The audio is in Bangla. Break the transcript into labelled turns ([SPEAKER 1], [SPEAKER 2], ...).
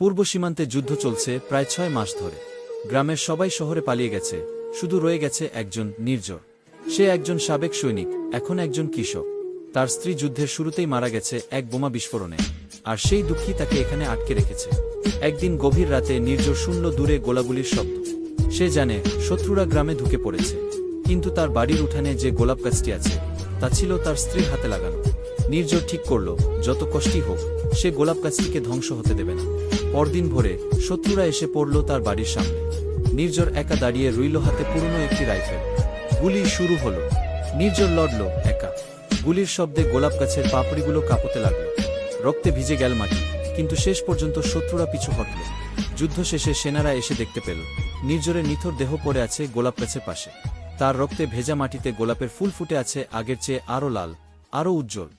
[SPEAKER 1] পূর্ব সীমান্তে যুদ্ধ চলছে প্রায় 6 মাস ধরে। গ্রামের সবাই শহরে পালিয়ে গেছে, শুধু রয়ে গেছে একজন নির্ঝর। সে একজন সাবেক সৈনিক, এখন একজন কৃষক। তার স্ত্রী যুদ্ধের শুরুতেই মারা গেছে এক বোমা বিস্ফোরণে, আর সেই দুঃখী তাকে এখানে আটকে রেখেছে। একদিন গভীর রাতে নির্ঝর শুনল দূরে গোলাগুলির শব্দ। সে জানে শত্রুরা গ্রামে ঢুকে পড়েছে, কিন্তু তার বাড়ির উঠানে যে গোলাপ গাছটি আছে তা ছিল তার স্ত্রীর হাতে লাগানো। নির্ঝর ঠিক করল, যত কষ্টই হোক সে গোলাপ গাছটিকে ধ্বংস হতে দেবে না। পরদিন ভোরে শত্রুরা এসে পড়ল তার বাড়ির সামনে। নির্ঝর একা দাঁড়িয়ে রইল, হাতে পুরনো একটি রাইফেল। গুলি শুরু হলো। নির্ঝর লড়ল একা। গুলির শব্দে গোলাপ গাছের পাপড়িগুলো কাঁপতে লাগল, রক্তে ভিজে গেল মাটি, কিন্তু শেষ পর্যন্ত শত্রুরা পিছু হটল। যুদ্ধ শেষে সেনারা এসে দেখতে পেল নির্ঝরের নিথর দেহ পড়ে আছে গোলাপ গাছের পাশে। তার রক্তে ভেজা মাটিতে গোলাপের ফুল ফুটে আছে, আগের চেয়ে আরও লাল, আরও উজ্জ্বল।